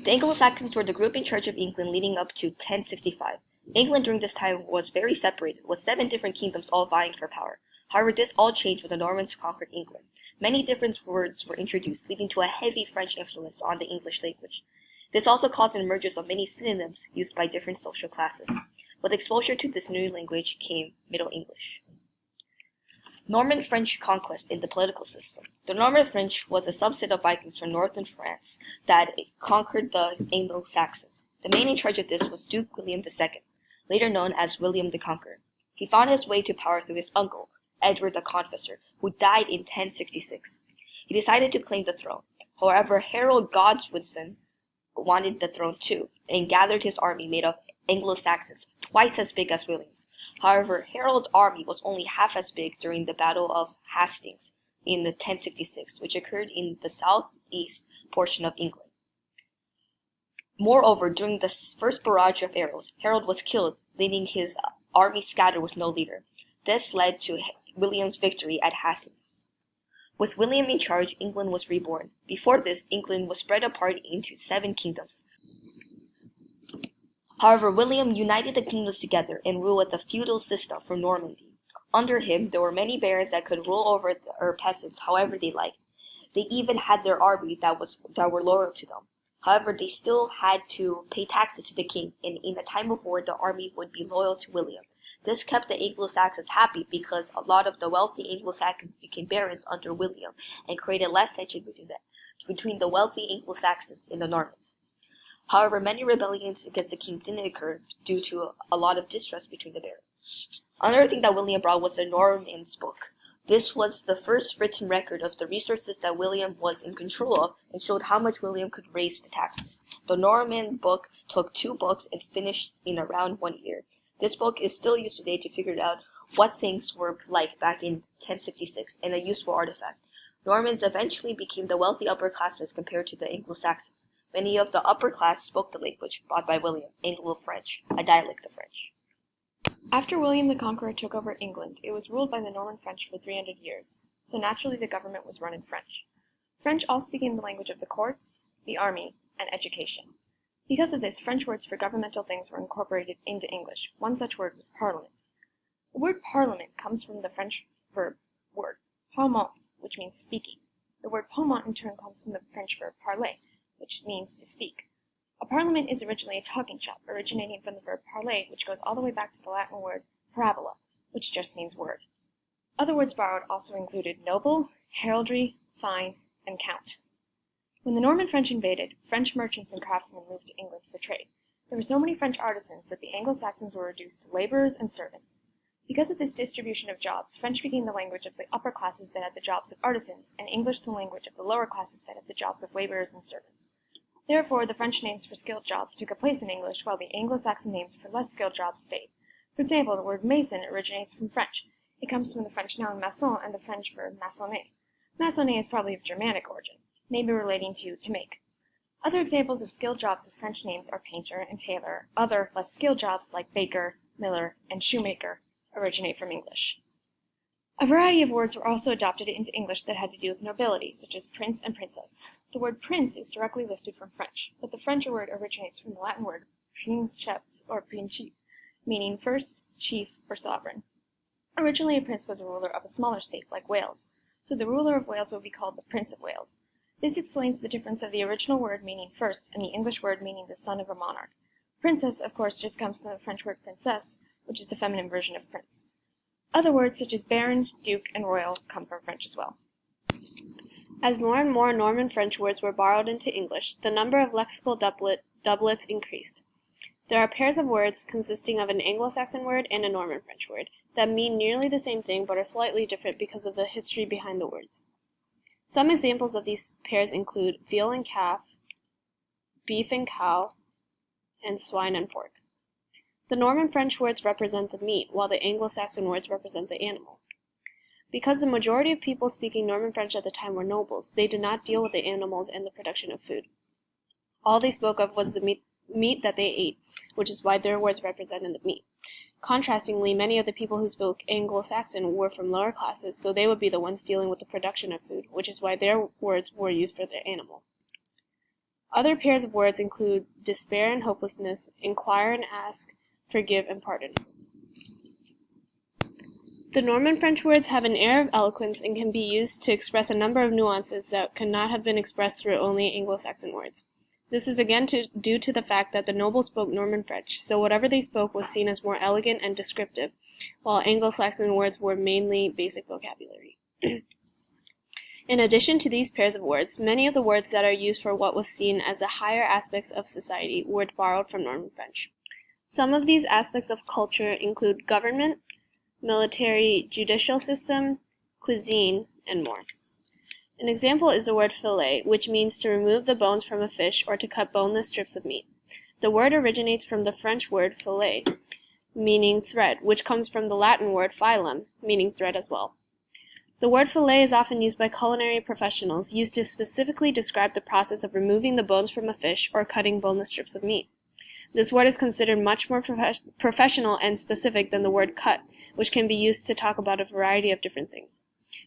The Anglo-Saxons were the group in charge of England leading up to 1065. England during this time was very separated, with 7 different kingdoms all vying for power. However, this all changed when the Normans conquered England. Many different words were introduced, leading to a heavy French influence on the English language. This also caused an emergence of many synonyms used by different social classes. With exposure to this new language came Middle English. Norman French conquest in the political system. The Norman French was a subset of Vikings from northern France that conquered the Anglo-Saxons. The man in charge of this was Duke William II, later known as William the Conqueror. He found his way to power through his uncle, Edward the Confessor, who died in 1066. He decided to claim the throne. However, Harold Godwinson wanted the throne too, and gathered his army made of Anglo-Saxons, twice as big as William's. However, Harold's army was only half as big during the Battle of Hastings in 1066, which occurred in the southeast portion of England. Moreover, during the first barrage of arrows, Harold was killed, leaving his army scattered with no leader. This led to William's victory at Hastings. With William in charge, England was reborn. Before this, England was spread apart into 7 kingdoms. However, William united the kingdoms together and ruled with a feudal system from Normandy. Under him, there were many barons that could rule over their peasants however they liked. They even had their army that were loyal to them. However, they still had to pay taxes to the king, and in a time of war, the army would be loyal to William. This kept the Anglo-Saxons happy because a lot of the wealthy Anglo-Saxons became barons under William and created less tension between the wealthy Anglo-Saxons and the Normans. However, many rebellions against the king didn't occur due to a lot of distrust between the barons. Another thing that William brought was the Norman's Book. This was the first written record of the resources that William was in control of and showed how much William could raise the taxes. The Norman Book took 2 books and finished in around 1 year. This book is still used today to figure out what things were like back in 1066 and a useful artifact. Normans eventually became the wealthy upperclassmen compared to the Anglo-Saxons. Many of the upper class spoke the language brought by William, Anglo-French, a dialect of French. After William the Conqueror took over England, it was ruled by the Norman French for 300 years, so naturally the government was run in French. French also became the language of the courts, the army, and education. Because of this, French words for governmental things were incorporated into English. One such word was parliament. The word parliament comes from the French verb word parlement, which means speaking. The word parlement in turn comes from the French verb parler, which means to speak. A parliament is originally a talking shop, originating from the verb parler, which goes all the way back to the Latin word parabola, which just means word. Other words borrowed also included noble, heraldry, fine, and count. When the Norman French invaded, French merchants and craftsmen moved to England for trade. There were so many French artisans that the Anglo-Saxons were reduced to laborers and servants. Because of this distribution of jobs, French became the language of the upper classes that had the jobs of artisans, and English the language of the lower classes that had the jobs of laborers and servants. Therefore, the French names for skilled jobs took a place in English, while the Anglo-Saxon names for less skilled jobs stayed. For example, the word mason originates from French. It comes from the French noun maçon and the French verb maçonner. Maçonner is probably of Germanic origin, maybe relating to make. Other examples of skilled jobs with French names are painter and tailor. Other, less skilled jobs like baker, miller, and shoemaker originate from English. A variety of words were also adopted into English that had to do with nobility, such as prince and princess. The word prince is directly lifted from French, but the French word originates from the Latin word princeps or principe, meaning first, chief, or sovereign. Originally, a prince was a ruler of a smaller state, like Wales, so the ruler of Wales would be called the Prince of Wales. This explains the difference of the original word meaning first and the English word meaning the son of a monarch. Princess, of course, just comes from the French word princesse, which is the feminine version of prince. Other words such as baron, duke, and royal come from French as well. As more and more Norman French words were borrowed into English, the number of lexical doublets increased. There are pairs of words consisting of an Anglo-Saxon word and a Norman French word that mean nearly the same thing but are slightly different because of the history behind the words. Some examples of these pairs include veal and calf, beef and cow, and swine and pork. The Norman French words represent the meat, while the Anglo-Saxon words represent the animal. Because the majority of people speaking Norman French at the time were nobles, they did not deal with the animals and the production of food. All they spoke of was the meat that they ate, which is why their words represented the meat. Contrastingly, many of the people who spoke Anglo-Saxon were from lower classes, so they would be the ones dealing with the production of food, which is why their words were used for the animal. Other pairs of words include despair and hopelessness, inquire and ask, forgive and pardon. The Norman French words have an air of eloquence and can be used to express a number of nuances that could not have been expressed through only Anglo-Saxon words. This is again due to the fact that the nobles spoke Norman French, so whatever they spoke was seen as more elegant and descriptive, while Anglo-Saxon words were mainly basic vocabulary. In addition to these pairs of words, many of the words that are used for what was seen as the higher aspects of society were borrowed from Norman French. Some of these aspects of culture include government, military, judicial system, cuisine, and more. An example is the word fillet, which means to remove the bones from a fish or to cut boneless strips of meat. The word originates from the French word filet, meaning thread, which comes from the Latin word filum, meaning thread as well. The word fillet is often used by culinary professionals, used to specifically describe the process of removing the bones from a fish or cutting boneless strips of meat. This word is considered much more professional and specific than the word cut, which can be used to talk about a variety of different things.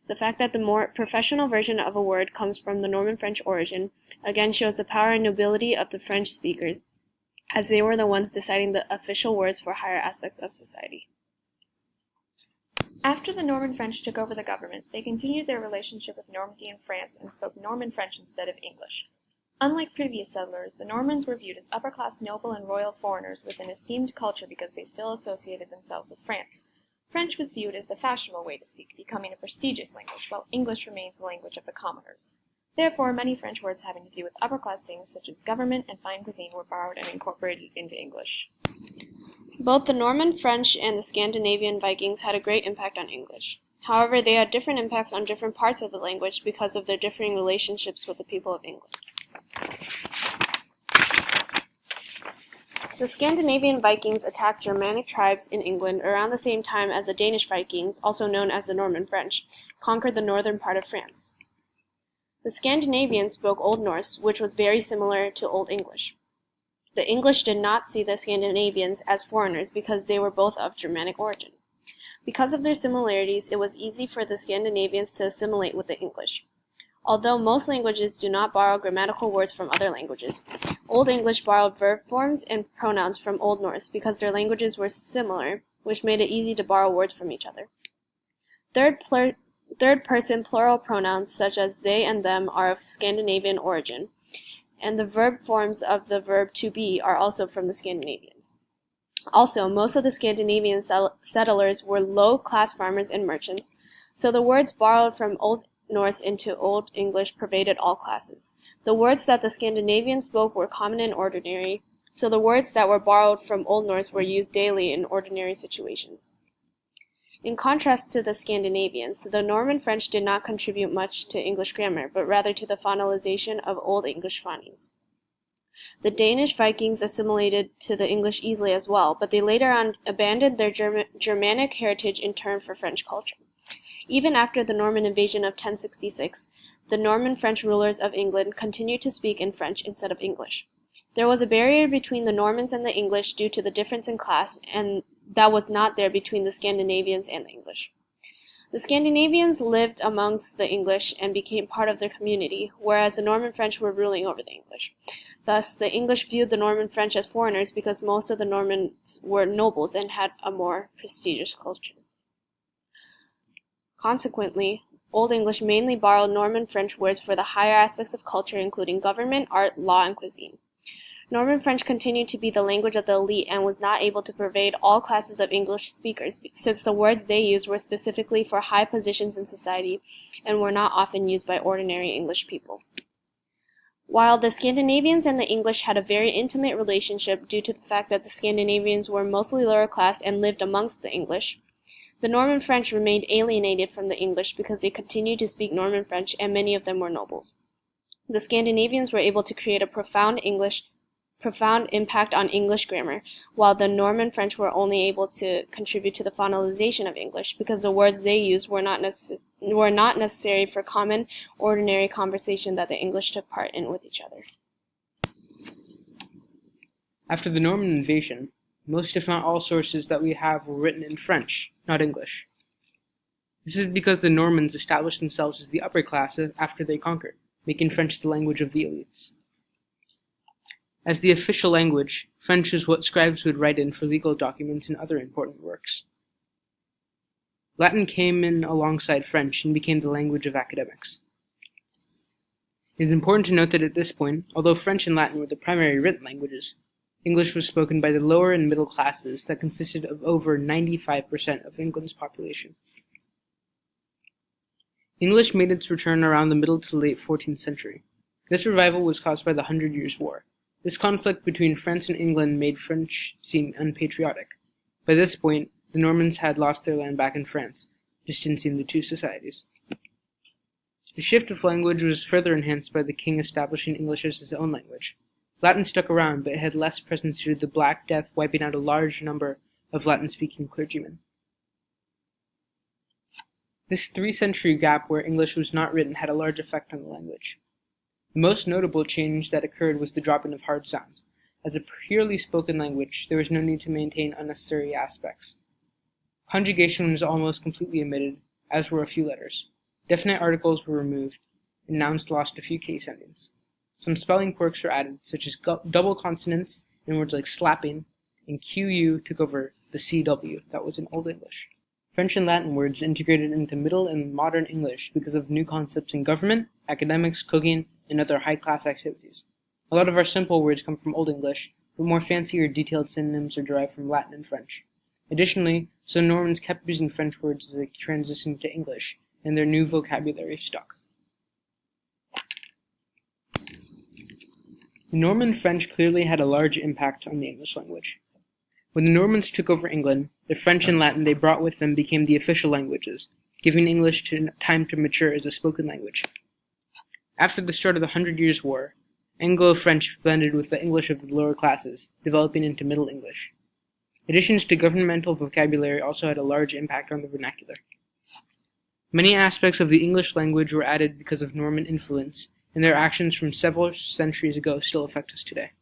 The fact that the more professional version of a word comes from the Norman French origin again shows the power and nobility of the French speakers, as they were the ones deciding the official words for higher aspects of society. After the Norman French took over the government, they continued their relationship with Normandy and France and spoke Norman French instead of English. Unlike previous settlers, the Normans were viewed as upper-class noble and royal foreigners with an esteemed culture because they still associated themselves with France. French was viewed as the fashionable way to speak, becoming a prestigious language, while English remained the language of the commoners. Therefore, many French words having to do with upper-class things such as government and fine cuisine were borrowed and incorporated into English. Both the Norman French and the Scandinavian Vikings had a great impact on English. However, they had different impacts on different parts of the language because of their differing relationships with the people of England. The Scandinavian Vikings attacked Germanic tribes in England around the same time as the Danish Vikings, also known as the Norman French, conquered the northern part of France. The Scandinavians spoke Old Norse, which was very similar to Old English. The English did not see the Scandinavians as foreigners because they were both of Germanic origin. Because of their similarities, it was easy for the Scandinavians to assimilate with the English. Although most languages do not borrow grammatical words from other languages, Old English borrowed verb forms and pronouns from Old Norse because their languages were similar, which made it easy to borrow words from each other. Third-person plural pronouns such as they and them are of Scandinavian origin, and the verb forms of the verb to be are also from the Scandinavians. Also, most of the Scandinavian settlers were low-class farmers and merchants, so the words borrowed from Old Norse into Old English pervaded all classes. The words that the Scandinavians spoke were common and ordinary, so the words that were borrowed from Old Norse were used daily in ordinary situations. In contrast to the Scandinavians, the Norman French did not contribute much to English grammar, but rather to the phonologization of Old English phonemes. The Danish Vikings assimilated to the English easily as well, but they later on abandoned their Germanic heritage in turn for French culture. Even after the Norman invasion of 1066, the Norman French rulers of England continued to speak in French instead of English. There was a barrier between the Normans and the English due to the difference in class, and that was not there between the Scandinavians and the English. The Scandinavians lived amongst the English and became part of their community, whereas the Norman French were ruling over the English. Thus, the English viewed the Norman French as foreigners because most of the Normans were nobles and had a more prestigious culture. Consequently, Old English mainly borrowed Norman French words for the higher aspects of culture, including government, art, law, and cuisine. Norman French continued to be the language of the elite and was not able to pervade all classes of English speakers, since the words they used were specifically for high positions in society and were not often used by ordinary English people. While the Scandinavians and the English had a very intimate relationship due to the fact that the Scandinavians were mostly lower class and lived amongst the English, the Norman French remained alienated from the English because they continued to speak Norman French and many of them were nobles. The Scandinavians were able to create a profound impact on English grammar, while the Norman French were only able to contribute to the phonologization of English because the words they used were not necessary for common, ordinary conversation that the English took part in with each other. After the Norman invasion, most if not all sources that we have were written in French, not English. This is because the Normans established themselves as the upper class after they conquered, making French the language of the elites. As the official language, French is what scribes would write in for legal documents and other important works. Latin came in alongside French and became the language of academics. It is important to note that at this point, although French and Latin were the primary written languages, English was spoken by the lower and middle classes that consisted of over 95% of England's population. English made its return around the middle to late 14th century. This revival was caused by the 100 Years' War. This conflict between France and England made French seem unpatriotic. By this point, the Normans had lost their land back in France, distancing the two societies. The shift of language was further enhanced by the king establishing English as his own language. Latin stuck around, but it had less presence due to the Black Death wiping out a large number of Latin-speaking clergymen. This 3-century gap where English was not written had a large effect on the language. The most notable change that occurred was the dropping of hard sounds. As a purely spoken language, there was no need to maintain unnecessary aspects. Conjugation was almost completely omitted, as were a few letters. Definite articles were removed, and nouns lost a few case endings. Some spelling quirks were added, such as double consonants in words like slapping, and QU took over the CW that was in Old English. French and Latin words integrated into Middle and Modern English because of new concepts in government, academics, cooking, and other high-class activities. A lot of our simple words come from Old English, but more fancy or detailed synonyms are derived from Latin and French. Additionally, some Normans kept using French words as they transitioned to English, and their new vocabulary stuck. The Norman French clearly had a large impact on the English language. When the Normans took over England, the French and Latin they brought with them became the official languages, giving English time to mature as a spoken language. After the start of the 100 Years' War, Anglo-French blended with the English of the lower classes, developing into Middle English. Additions to governmental vocabulary also had a large impact on the vernacular. Many aspects of the English language were added because of Norman influence, and their actions from several centuries ago still affect us today.